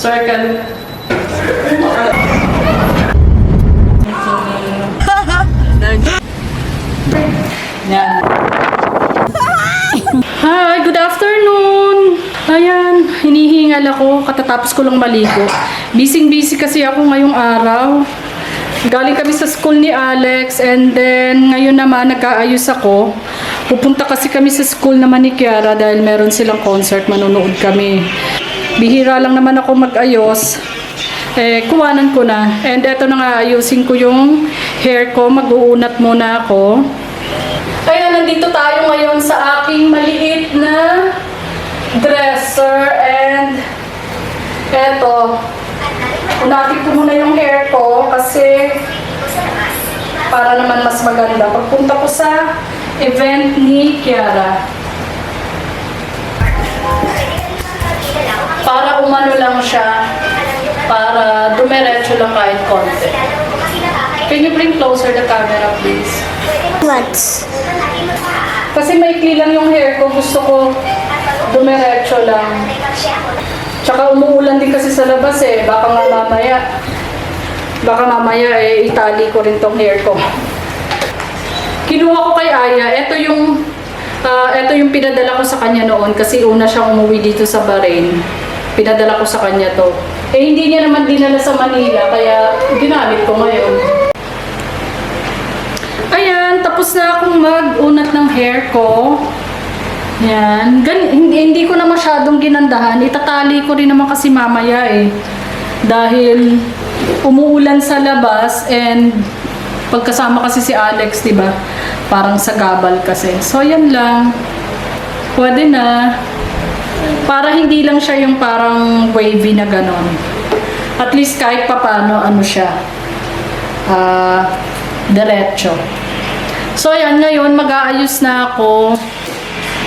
Circle. Yan. Hi, good afternoon. Ayan, hinihingal ako. Katatapos ko lang maligo. Busy kasi ako ngayong araw. Galing kami sa school ni Alex and then ngayon naman nag-aayos ako. Pupunta kasi kami sa school naman ni Kiara dahil meron silang concert, manonood kami. Bihira lang naman ako mag-ayos. Kuwanan ko na. And eto na nga, ayusin ko yung hair ko. Mag-uunat muna ako. Kaya nandito tayo ngayon sa aking maliit na dresser and eto. Unatin ko muna yung hair ko kasi para naman mas maganda. Pagpunta ko sa event ni Kiara. Para umano lang siya. Para dumiretso lang kahit konti. Can you bring closer the camera, please? What? Kasi maikli lang yung hair ko. Gusto ko dumiretso lang. Tsaka umuulan din kasi sa labas eh. Baka mamaya itali ko rin tong hair ko. Kinuha ko kay Aya. Ito yung pinadala ko sa kanya noon kasi una siyang umuwi dito sa Bahrain. Pinadala ko sa kanya to. Hindi niya naman dinala sa Manila kaya ginamit ko ngayon. Ayan, tapos na akong mag-unat ng hair ko. Yan. Hindi ko na masyadong ginandahan. Itatali ko rin naman kasi mamaya eh. Dahil umuulan sa labas and pagkasama kasi si Alex, diba? Parang sagabal kasi. So, yan lang. Pwede na. Para hindi lang siya yung parang wavy na ganon. At least kahit papano, ano siya. Diretso. So, yan. Ngayon, mag-aayos na ako.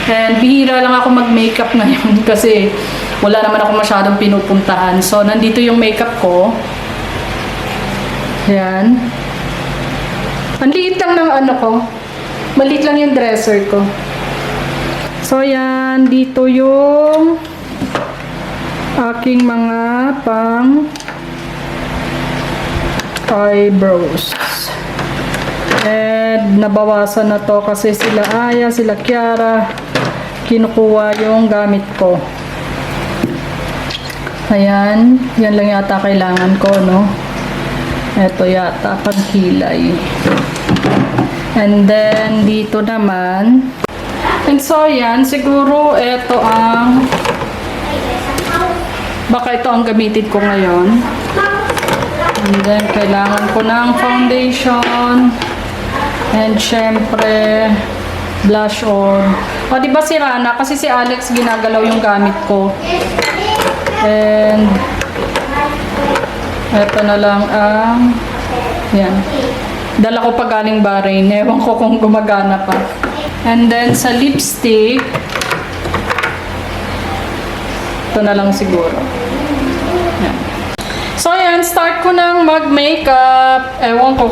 And bihira lang ako mag-makeup ngayon kasi wala naman ako masyadong pinupuntahan. So, nandito yung makeup ko. Yan. Ang liit lang ng ano ko. Maliit lang yung dresser ko. So, yan. Dito yung aking mga pang eyebrows. And nabawasan na to kasi sila Aya, sila Kiara kinukuha yung gamit ko. Ayan, yan lang yata kailangan ko, no? Ito yata pangkilay. And then dito naman. And so yan, siguro ito ang baka ito ang gamitin ko ngayon. And then kailangan ko ng foundation. And syempre blush on. O, diba si Rana? Kasi si Alex ginagalaw yung gamit ko. And eto na lang ang yan. Dala ko pa galing Bahrain. Ewan ko kung gumagana pa. And then sa lipstick, ito na lang siguro. Yan. So yan, start ko nang mag-makeup. Ewan ko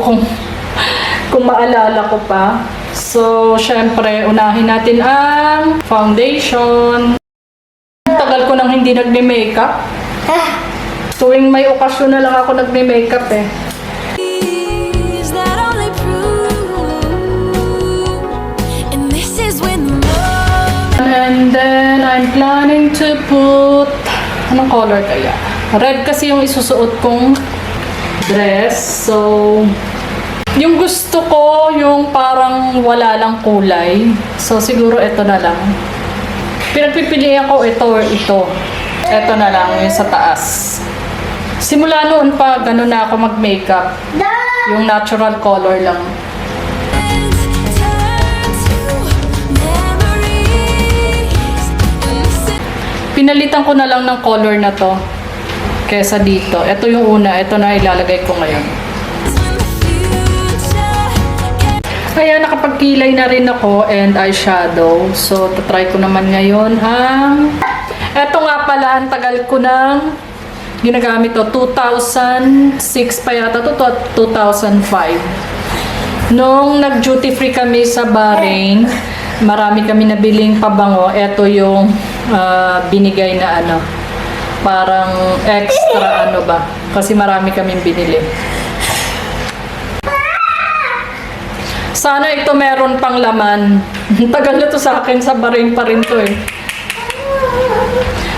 kung maalala ko pa. So, syempre, unahin natin ang foundation. Tagal ko nang hindi nagme-makeup. Tuwing may okasyon na lang ako nagme-makeup eh. And then, I'm planning to put... Anong color kaya? Red kasi yung isusuot kong dress. So, yung gusto ko, yung parang wala lang kulay. So, siguro ito na lang. Pinagpipilian ko ito or ito. Ito na lang, yung sa taas. Simula noon pa, gano'n na ako mag-makeup. Yung natural color lang. Pinalitan ko na lang ng color na to. Kesa dito. Ito yung una. Ito na ilalagay ko ngayon. Kaya nakapagkilay na rin ako and eyeshadow. So, tatry ko naman ngayon ang... Eto nga pala, ang tagal ko ng ginagamit to. 2006 pa yata to, 2005. Nung nag-duty free kami sa Bahrain, marami kami nabiling pabango. Eto yung binigay na ano, parang extra ano ba. Kasi marami kaming binili. Sana ito meron pang laman. Tagal na to sa akin, sa barin pa rin to eh.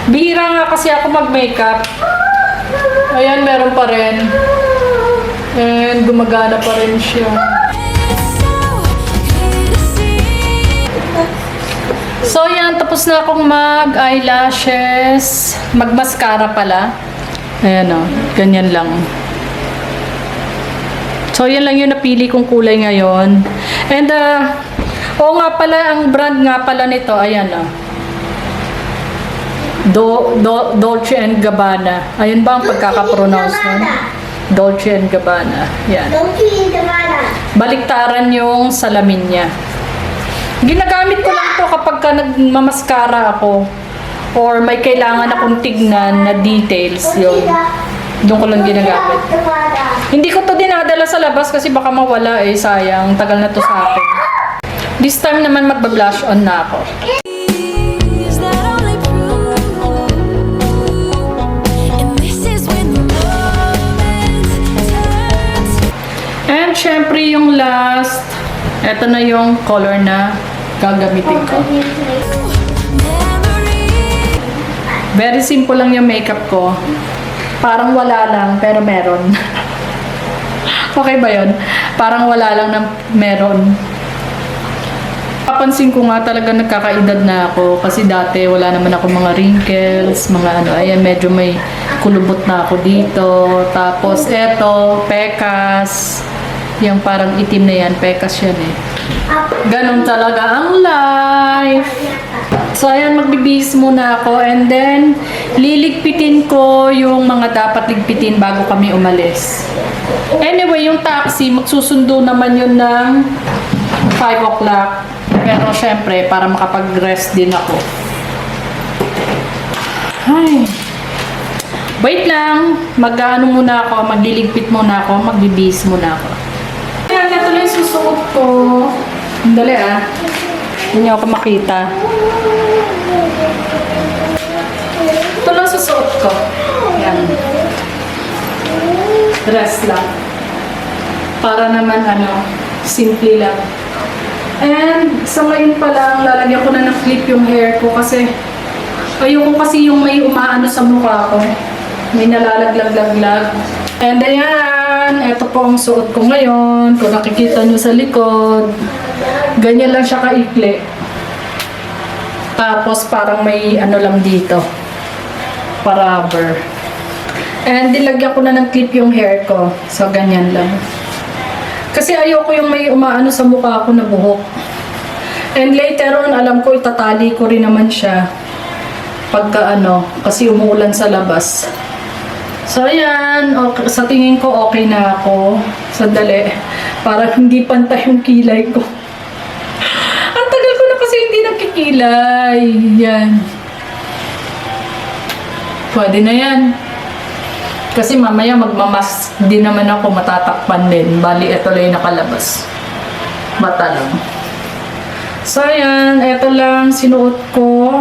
Bihira nga kasi ako mag-makeup. Ayan, meron pa rin. And gumagana pa rin siya. So yan, tapos na akong mag-eyelashes. Mag-mascara pala. Ayan o, ganyan lang. So, yan lang yung napili kong kulay ngayon. And, oo nga pala, ang brand nga pala nito, ayan Dolce & Gabbana. Ayan ba ang pagkakapronounce nun? Dolce & Gabbana. Yan. Dolce & Gabbana. Baliktaran yung salamin niya. Ginagamit ko lang to kapag ka nagmamaskara ako. Or may kailangan akong tignan na details yun. Doon ko lang ginagamit. Hindi ko to dinadala sa labas kasi baka mawala eh. Sayang. Tagal na to sa akin. This time naman magba-blush on na ako. And syempre yung last, eto na yung color na gagamitin ko. Very simple lang yung makeup ko. Parang wala lang, pero meron. Okay ba yun? Parang wala lang na meron. Papansin ko nga talaga nagkakaedad na ako. Kasi dati wala naman ako mga wrinkles, mga ano. Ayan, medyo may kulubot na ako dito. Tapos eto, pekas. Yung parang itim na yan, pekas yan eh. Ganon talaga ang life. So, ayan, magbibihis muna ako. And then, liligpitin ko yung mga dapat ligpitin bago kami umalis. Anyway, yung taxi, magsusundo naman yun ng 5 o'clock. Pero, syempre, para makapag-rest din ako. Ay. Wait lang. Mag-ano muna ako, magliligpit muna ako, magbibihis muna ako. Ayan, ito lang yung susuot ko. Dali ah. Hindi ako makita. Ito lang susuot ko. Yan. Dress lang. Para naman ano, simple lang. And sa ngayon pa lang, lalagyan ko na ng clip yung hair ko kasi ayoko kasi yung may umaano sa mukha ko. May nalalaglag-laglag. And ayan, ito po ang suot ko ngayon. Kung nakikita nyo sa likod, ganyan lang siya kaikli. Tapos parang may ano lang dito. Rubber. And nilagyan ko na ng clip yung hair ko. So ganyan lang. Kasi ayoko yung may umaano sa mukha ko na buhok. And later on, alam ko itatali ko rin naman siya. Pagka ano, kasi umuulan sa labas. So, ayan. Okay, sa tingin ko, okay na ako. Sandali. Para hindi pantay yung kilay ko. Ang tagal ko na kasi hindi nagkikilay. Yan. Pwede na yan. Kasi mamaya magmamas din naman ako, matatakpan din. Bali, ito lang yung nakalabas. Mata lang. So, ayan. Ito lang, sinuot ko.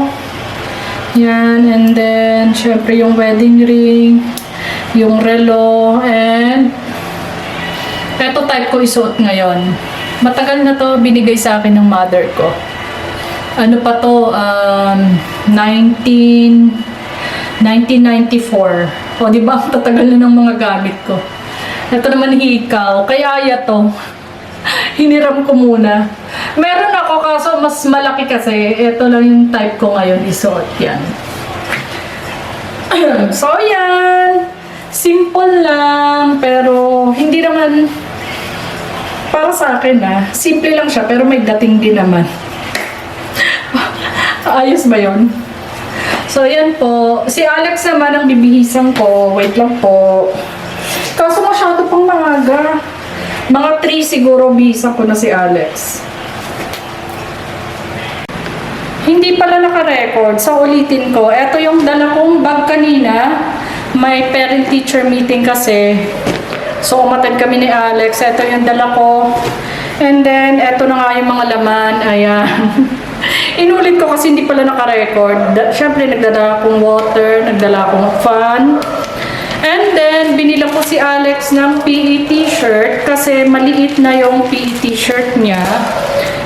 Yan. And then, syempre yung wedding ring. Yung relo, and eto type ko isuot ngayon. Matagal na to, binigay sa akin ng mother ko. Ano pa to, 1994. O, di ba? Ang tatagal na ng mga gamit ko. Ito naman hikaw. Kaya to. Hiniram ko muna. Meron ako kaso mas malaki kasi. Ito lang yung type ko ngayon isuot. Yan. So, yan. Simple lang, pero hindi naman para sa akin simple lang siya, pero may dating din naman. Ayos ba yun? So, yan po. Si Alex naman ang bibihisan ko. Wait lang po. Kaso masyado pang maaga. Mga 3 siguro bihisan ko na si Alex. Hindi pala naka-record. So, ulitin ko. Ito yung dala kong bag kanina. May parent-teacher meeting kasi. So, umatid kami ni Alex. Ito yung dala ko. And then, ito na nga yung mga laman. Ayan. Inulit ko kasi hindi pala naka-record. Siyempre, nagdala akong water, nagdala akong fan. And then, binila ko si Alex ng PE t-shirt kasi maliit na yung PE t-shirt niya.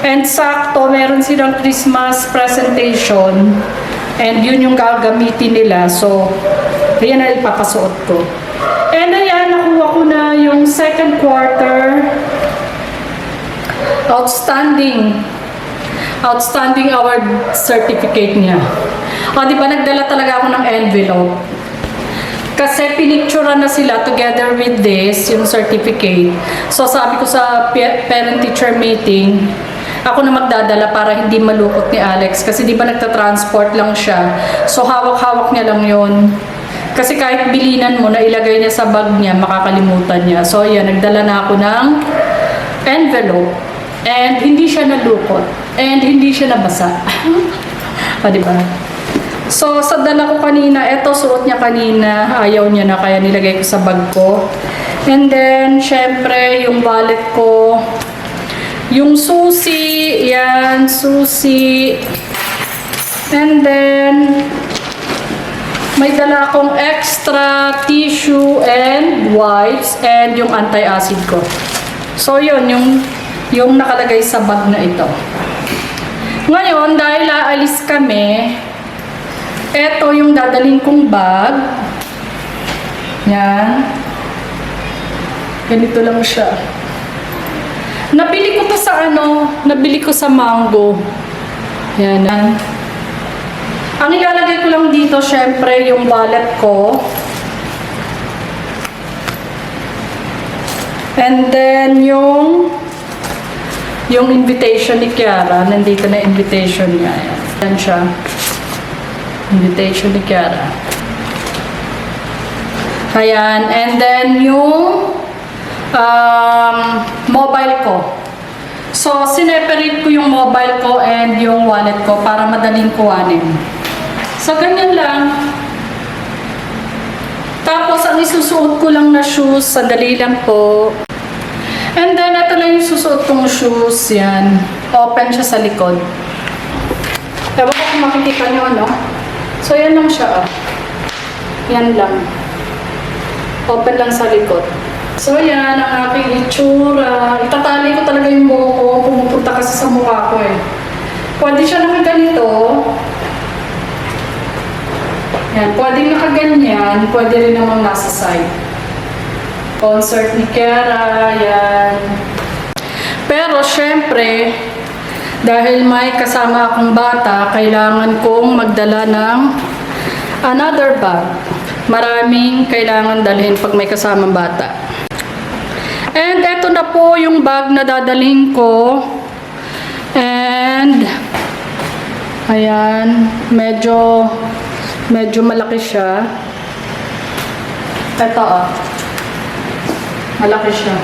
And sakto, meron silang Christmas presentation. And yun yung gagamitin nila. So, ayan na ipapasuot ko. And ayan, nakuha ko na yung second quarter. Outstanding award certificate niya. O, di ba nagdala talaga ako ng envelope? Kasi pinicturean na sila together with this, yung certificate. So, sabi ko sa parent-teacher meeting, ako na magdadala para hindi malukot ni Alex. Kasi di ba nagta-transport lang siya. So, hawak-hawak niya lang yun. Kasi kahit bilinan mo na ilagay niya sa bag niya, makakalimutan niya. So, yan, nagdala na ako ng envelope. And hindi siya nalukot. And hindi siya nabasa. O, diba? So, sa dala ko kanina, eto suot niya kanina. Ayaw niya na, kaya nilagay ko sa bag ko. And then, syempre, yung wallet ko. Yung susi. Yan, susi. And then, may dala akong extra tissue and wipes and yung anti-acid ko. So, yun, yung nakalagay sa bag na ito. Ngayon, dahil aalis kami, eto yung dadalhin kong bag. Yan. Ganito lang siya. Nabili ko to sa nabili ko sa Mango. Yan. Ang ilalagay ko lang dito, syempre, yung wallet ko. And then, yung invitation ni Kiara. Nandito na invitation niya. Yan siya. Invitation ni Kiara. Ayan. And then, yung mobile ko. So, sineperate ko yung mobile ko and yung wallet ko para madaling kuhanin. So, ganyan lang. Tapos, ang isusuot ko lang na shoes, sandali lang po. And then, ito lang yung susuot kong shoes. Yan. Open siya sa likod. Ewan ko kung makikita nyo, ano? So, yan lang siya. Yan lang. Open lang sa likod. So, yan ang aking itsura. Itatali ko talaga yung buhok ko. Pumupunta kasi sa mukha ko eh. Pwede siya nakaganito. Yan. Pwede nakaganyan. Pwede rin naman nasa side. Concert ni Kiara. Yan. Pero, syempre, dahil may kasama akong bata, kailangan kong magdala ng another bag. Maraming kailangan dalhin pag may kasamang bata. And eto na po yung bag na dadalhin ko. And ayan, medyo malaki siya. Eto malaki siya.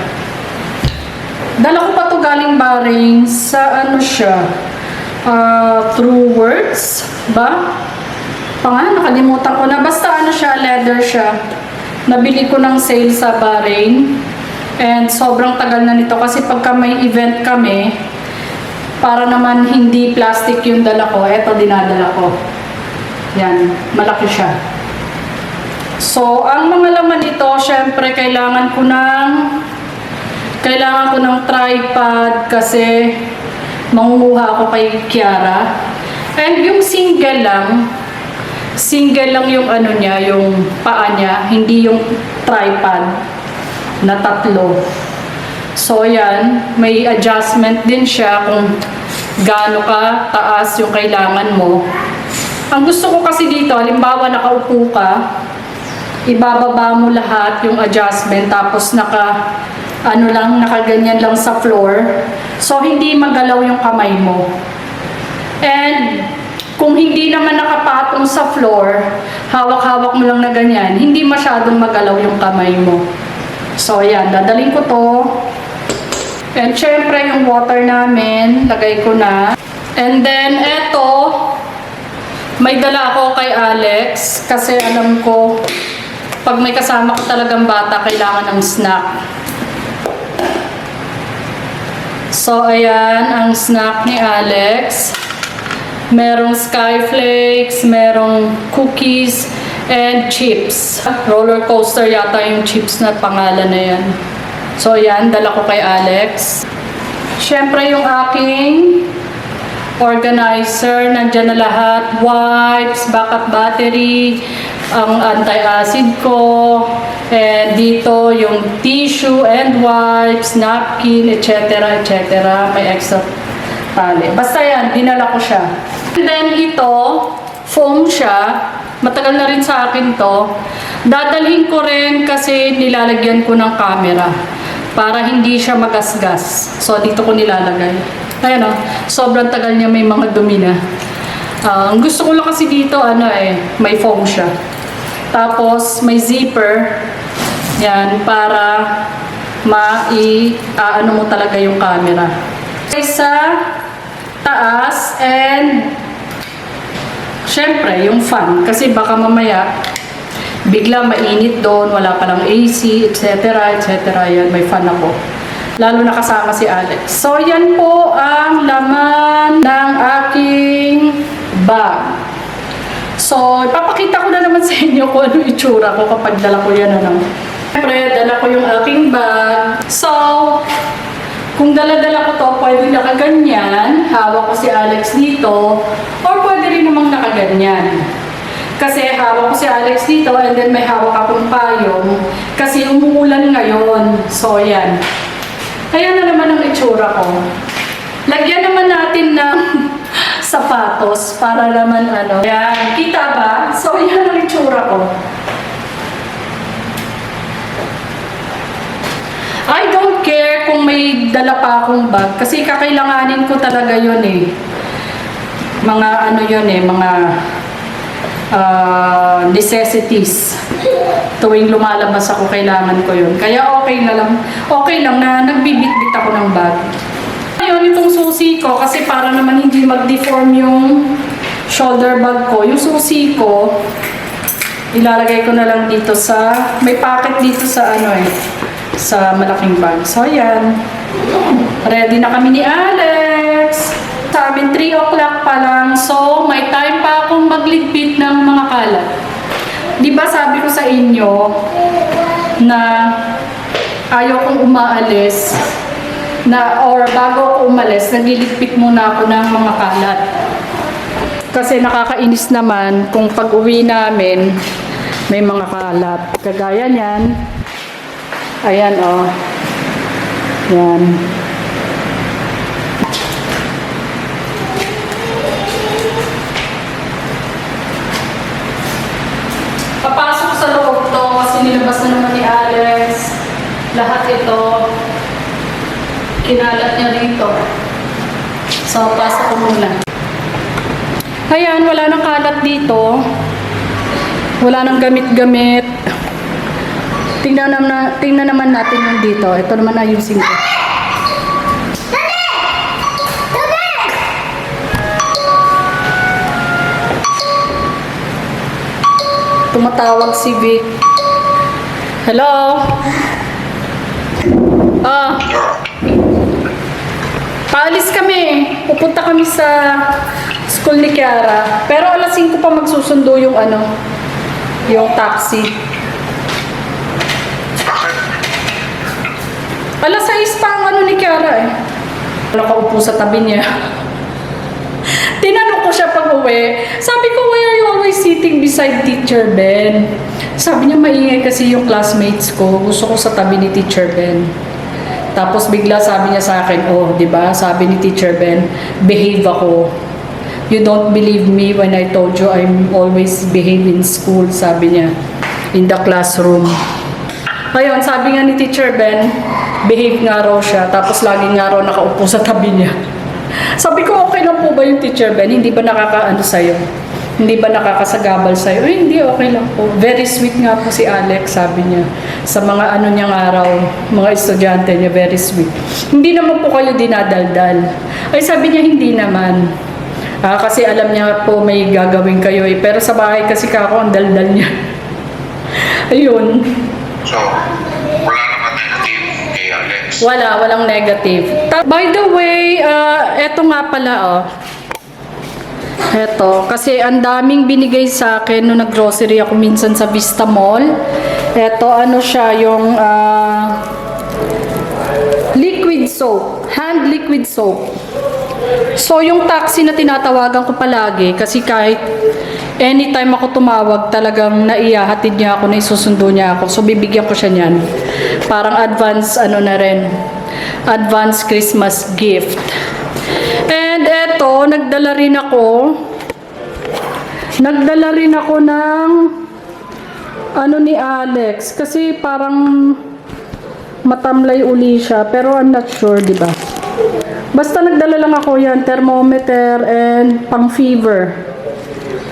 Dala ko pa to galing Bahrain sa siya, True Words ba? Nakalimutan ko na. Basta siya, leather siya. Nabili ko ng sale sa Bahrain. And sobrang tagal na nito kasi pagka may event kami, para naman hindi plastic yung dala ko, eto dinadala ko. Yan, malaki siya. So, ang mga laman ito, syempre kailangan ko ng tripod kasi mangunguha ako kay Kiara. And yung single lang yung niya, yung paa niya, hindi yung tripod na 3. So, yan, may adjustment din siya kung gaano ka taas yung kailangan mo. Ang gusto ko kasi dito, halimbawa nakaupo ka, ibababa mo lahat yung adjustment, tapos nakaganyan lang sa floor. So, hindi magalaw yung kamay mo. And, kung hindi naman nakapatong sa floor, hawak-hawak mo lang na ganyan, hindi masyadong magalaw yung kamay mo. So, ayan, dadalhin ko to. And, syempre, yung water namin, lagay ko na. And then, eto, may dala ako kay Alex, kasi alam ko, pag may kasama ko talagang bata, kailangan ng snack. So, ayan, ang snack ni Alex. merong skyflakes, merong cookies, and chips. Roller coaster yata yung chips na pangalan na yan. So yan, dala ko kay Alex. Siyempre yung aking organizer, nandyan na lahat. Wipes, backup battery, ang anti-acid ko, and dito yung tissue and wipes, napkin, etc. etc. May extra tali. Basta yan, dinala ko siya. And then ito, foam siya. Matagal na rin sa akin to. Dadalhin ko rin kasi nilalagyan ko ng camera para hindi siya magasgas. So dito ko nilalagay. Ayan o, sobrang tagal niya, may mga dumi na. Ang gusto ko lang kasi dito, may foam siya. Tapos may zipper. Yan, para ano mo talaga yung camera. Sa taas, and syempre yung fan. Kasi baka mamaya bigla mainit doon, wala palang AC, etc. etc. Yan, may fan ako. Lalo na kasama si Alex. So, yan po ang laman ng aking bag. So, ipapakita ko na naman sa inyo kung ano itsura ko kapag dala ko yan. Siyempre, dala ko yung aking bag. So, kung dala-dala ko to, pwede nakaganyan. Hawak ko si Alex dito. Or pwede rin namang nakaganyan. Kasi hawak ko si Alex dito and then may hawak akong payong. Kasi umuulan ngayon. So, yan. Ayan na naman ang itsura ko. Lagyan naman natin ng sapatos para naman Ayan, kita ba? So, yan ang itsura ko. I don't care kung may dala pa akong bag kasi kakailanganin ko talaga yun eh. Mga mga necessities. Tuwing lumalabas ako, kailangan ko yun. Kaya okay lang na nagbibit-bit ako ng bag. Ngayon, itong susi ko, kasi para naman hindi mag-deform yung shoulder bag ko, yung susi ko, ilalagay ko na lang dito may pocket dito sa sa malaking bag. So, yan. Ready na kami ni Alex. Sa amin, 3 o'clock pa lang. So, may time pa akong magligpit ng mga kalat. Di ba sabi ko sa inyo na ayaw kong umaalis or bago ako umalis, nagliligpit muna ako ng mga kalat. Kasi nakakainis naman kung pag-uwi namin may mga kalat. Kagaya niyan. Ayan Yan. Papasok sa loob to kasi nilabas na naman ni Alex. Lahat ito. Kinalat niya dito. So, pasok ko muna. Ayan, wala nang kalat dito. Wala nang gamit-gamit. Tingnan naman natin yung dito. Ito naman ayusin ko. Tumatawag si Vic. Hello? Paalis kami. Pupunta kami sa school ni Kiara. Pero alas 5 pa magsusundo yung yung taxi. Alas 6 pa ang ni Kiara Nakaupo sa tabi niya. Tinanong ko siya pag uwi. Sabi ko, why are you always sitting beside Teacher Ben? Sabi niya, maingay kasi yung classmates ko. Gusto ko sa tabi ni Teacher Ben. Tapos bigla sabi niya sa akin, di ba? Sabi ni Teacher Ben, behave ako. You don't believe me when I told you I'm always behave in school, sabi niya. In the classroom. Ayun, sabi nga ni Teacher Ben, behave nga raw siya. Tapos lagi nga raw nakaupo sa tabi niya. Sabi ko, okay lang po ba yung Teacher Ben? Hindi ba nakakaano sa'yo? Hindi ba nakakasagabal sa'yo? Hindi, okay lang po. Very sweet nga po si Alex, sabi niya. Sa mga niyang araw, mga estudyante niya, very sweet. Hindi naman po kayo dinadaldal. Ay, sabi niya, hindi naman. Kasi alam niya po may gagawin kayo Pero sa bahay kasi ang daldal niya. Ayun. So, wala naman negative kay Alex? Walang negative. By the way, eto nga pala Eto, kasi ang daming binigay sa akin nung nag-grocery ako minsan sa Vista Mall. Eto, ano siya, yung liquid soap. Hand liquid soap. So, yung taxi na tinatawagan ko palagi, kasi kahit anytime ako tumawag, talagang naiyahatid niya ako, na isusundo niya ako. So, bibigyan ko siya niyan. Parang advance, ano na rin, advance Christmas gift. And eto, nagdala rin ako ng ano ni Alex, kasi parang matamlay uli siya, pero I'm not sure, di ba? Basta nagdala lang ako yan, thermometer and pang fever.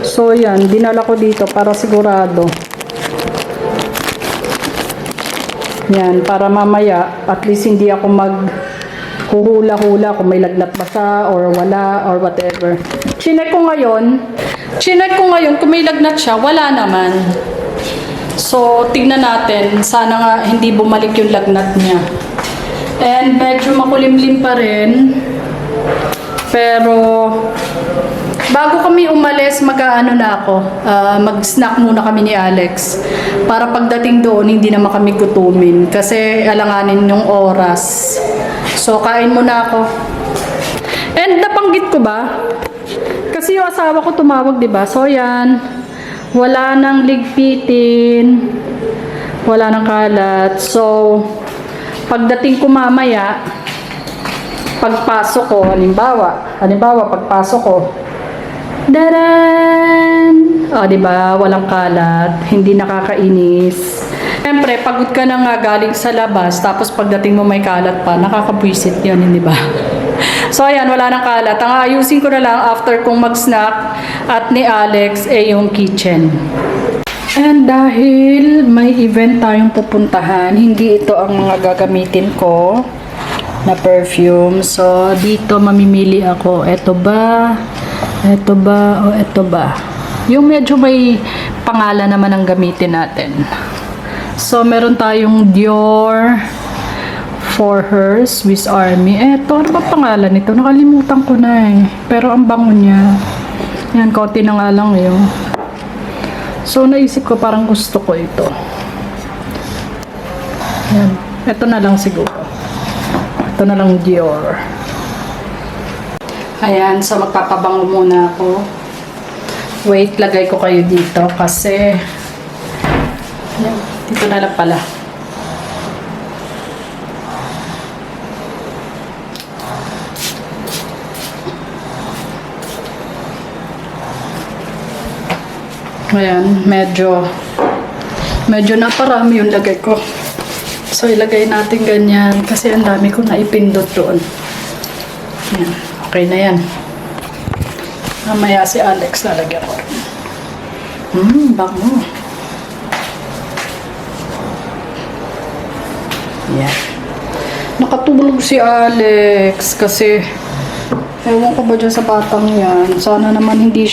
So yan, dinala ko dito para sigurado. Yan, para mamaya at least hindi ako maghuhula-hula kung may lagnat ba siya or wala or whatever. Chinek ko ngayon kung may lagnat siya, wala naman. So, tignan natin. Sana nga hindi bumalik yung lagnat niya. And medyo makulimlim pa rin. Pero, bago kami umalis, mag-ano na ako. Mag-snack muna kami ni Alex. Para pagdating doon, hindi naman kami gutumin. Kasi alanganin yung oras. So, kain muna ako. And nabanggit ko ba? Kasi yung asawa ko tumawag, di ba? So, yan. Wala nang ligpitin. Wala nang kalat. So, pagdating ko mamaya, pagpasok ko, halimbawa, pagpasok ko, daran! O, diba? Walang kalat. Hindi nakakainis. Siyempre, pagod ka na nga galing sa labas, tapos pagdating mo may kalat pa, nakakabwisit yun, hindi ba? So, ayan, wala nang kalat. Ang ayusin ko na lang after kong mag-snack at ni Alex, yung kitchen. And dahil may event tayong pupuntahan, hindi ito ang mga gagamitin ko na perfume. So, dito mamimili ako. Ito ba? Ito ba? O ito ba? Yung medyo may pangalan naman ang gamitin natin. So, meron tayong Dior For Her Swiss Army. Eto, ano ba pangalan nito? Nakalimutan ko na eh. Pero ang bango niya. Yan, konti na nga lang yun. So, naisip ko parang gusto ko ito. Yan. Ito na lang siguro. Ito na lang Dior. Ayan, so magpapabango muna ako. Wait, lagay ko kayo dito kasi yan, dito na lang pala. Ayan, medyo naparami yung lagay ko. So, ilagay natin ganyan kasi ang dami ko naipindot doon. Ayan, okay na yan. Mamaya si Alex lalagyan ko rin. Bango. Yan. Nakatulog si Alex kasi ewan ko ba dyan sa batang yan. Sana naman hindi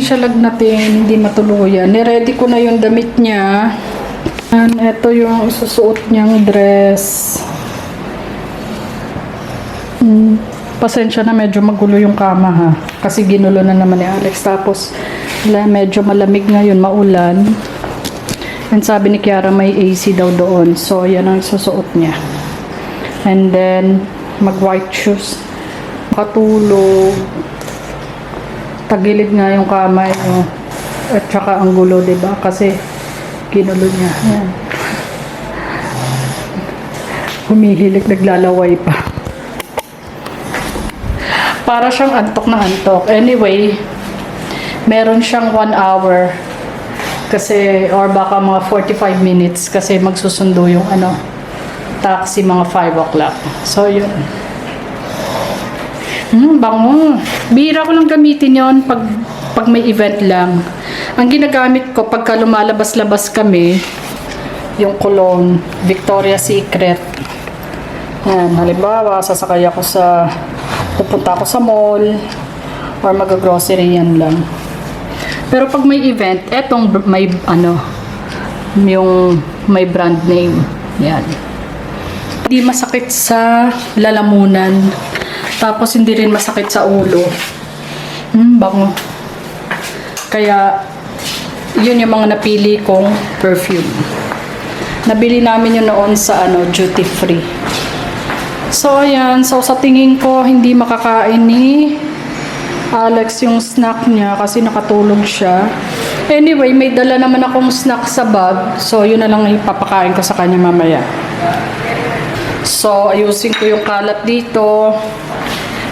siya lagnatin, hindi matuluyan. Niready ko na yung damit niya. And ito yung isusuot niyang dress. Pasensya na, medyo magulo yung kama ha. Kasi ginulo na naman ni Alex. Tapos, medyo malamig ngayon, maulan. And sabi ni Kiara may AC daw doon. So, yan ang isusuot niya. And then, mag-white shoes. Makatulog. Tagilid nga yung kama yun. At saka ang gulo, diba? Kasi ginulo niya. Ayan. Humihilik, naglalaway pa. Para siyang antok na antok. Anyway, meron siyang 1 hour. Kasi, or baka mga 45 minutes. Kasi magsusundo yung taxi mga 5 o'clock. So, yun. Bango. Bihira ko lang gamitin yon pag may event lang. Ang ginagamit ko pagka lumalabas-labas kami, yung cologne, Victoria's Secret. Yan, halimbawa, sasakay ako pupunta ako sa mall, or mag-grocery, yan lang. Pero pag may event, etong may, yung may brand name. Yan. Hindi masakit sa lalamunan. Tapos hindi rin masakit sa ulo. Bango. Kaya, yun yung mga napili kong perfume. Nabili namin yun noon sa duty free. So, ayan. So, sa tingin ko, hindi makakain ni Alex yung snack niya kasi nakatulog siya. Anyway, may dala naman akong snack sa bag. So, yun na lang ipapakain ko sa kanya mamaya. So, ayusin ko yung kalat dito.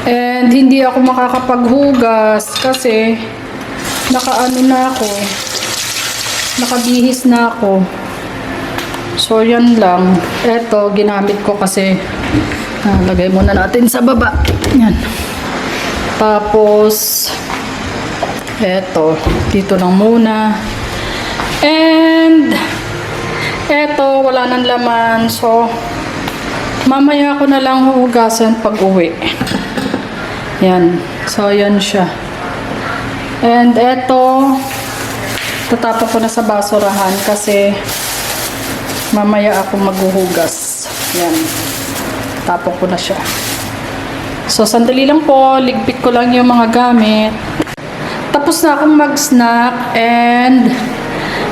And, hindi ako makakapaghugas kasi nakaano na ako. Nakabihis na ako. So, yan lang. Eto, ginamit ko kasi lagay muna natin sa baba. Yan. Tapos, eto, dito lang muna. And, eto, wala nang laman. So, mamaya ko na lang huhugasan pag uwi. Yan. So, yan siya. And, eto, tatapon ko na sa basurahan kasi mamaya ako maghuhugas. Yan. Tapon ko na siya. So, sandali lang po. Ligpit ko lang yung mga gamit. Tapos na akong mag-snack and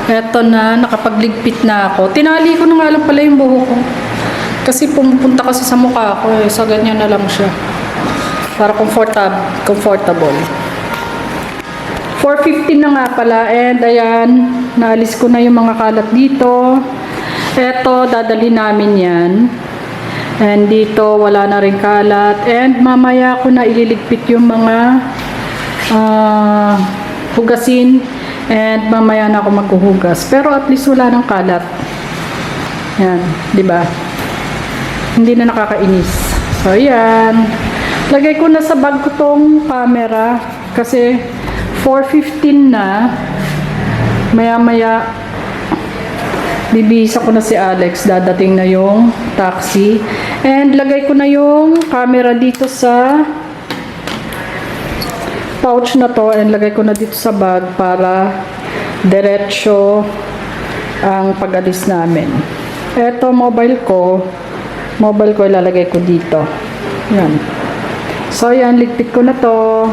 eto na, nakapagligpit na ako. Tinali ko na nga lang pala yung buhok ko. Kasi pumupunta kasi sa mukha ko eh. So, ganyan na lang siya. Para comfortable. 4:15 na nga pala. And ayan, naalis ko na yung mga kalat dito. Eto, dadali namin yan. And dito, wala na rin kalat. And mamaya ko na ililigpit yung mga hugasin. And mamaya na ako maghuhugas. Pero at least wala nang kalat. Yan, di ba? Hindi na nakakainis. So, yan. Lagay ko na sa bag ko tong camera. Kasi 4:15 na. Maya-maya, bibihisa ko na si Alex. Dadating na yung taxi. And lagay ko na yung camera dito sa pouch na to. And lagay ko na dito sa bag para diretso ang pag-alis namin. Eto, mobile ko ilalagay ko dito. Yan. So, yan. Ligpit ko na to.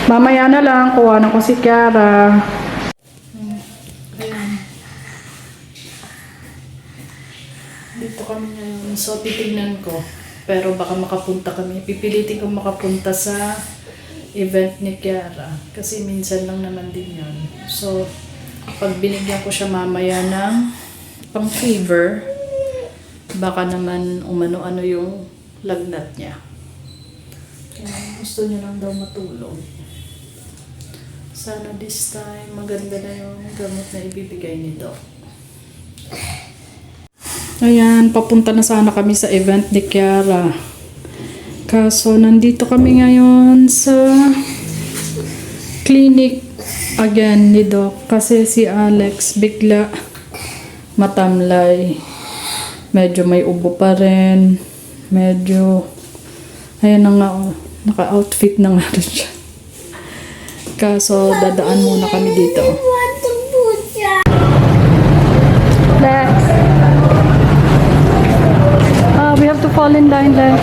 Mamaya na lang. Kuhanan ko si Kiara. Ayan. Dito kami ngayon. So, titignan ko. Pero baka makapunta kami. Pipilitin ko makapunta sa event ni Kiara. Kasi minsan lang naman din yun. So, pag binigyan ko siya mamaya ng pang-fever, baka naman umano-ano yung lagnat niya. Kaya gusto niya lang daw matulog. Sana this time maganda na yung gamot na ibibigay ni Doc. Ayan, papunta na sana kami sa event ni Kiara. Kaso nandito kami ngayon sa clinic again ni Doc. Kasi si Alex bigla matamlay. Medyo may ubo pa rin. Medyo, ayan na nga, oh, naka-outfit na nga rin siya. Kaso, dadaan muna kami dito. Lex. We have to fall in line, Lex.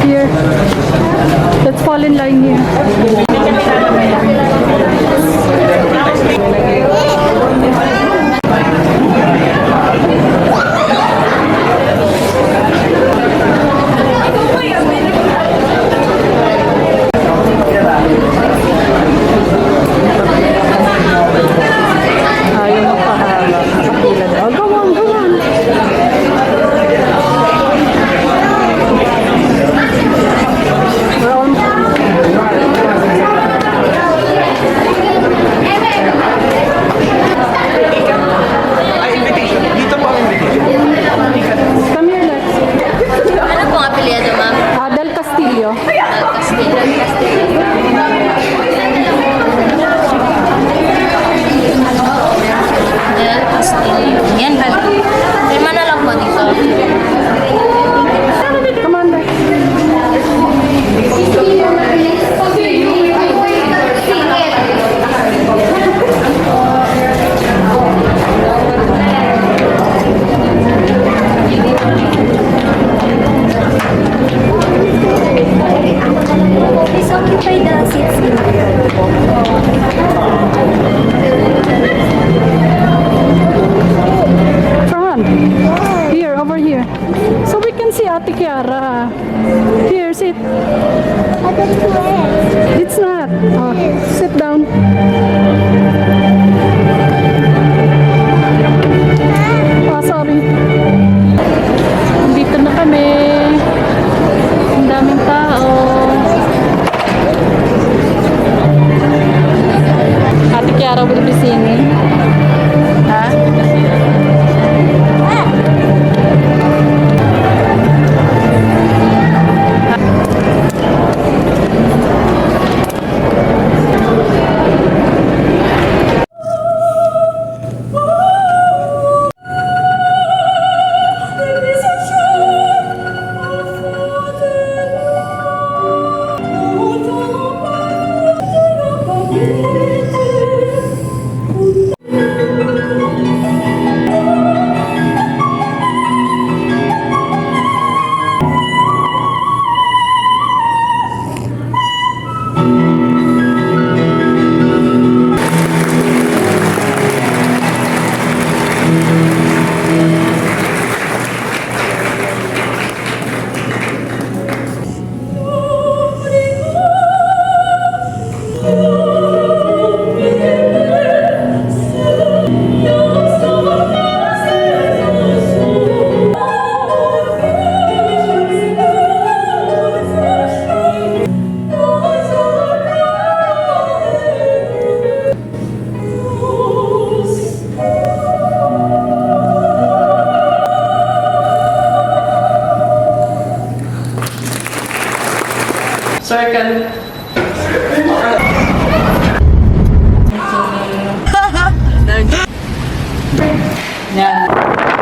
Here. Let's fall in line here. It's not. Oh, sit down. Oh, sorry. Dito na kami. Ang daming tao. Ate Kiara will be singing. Ha? Circle. Yan.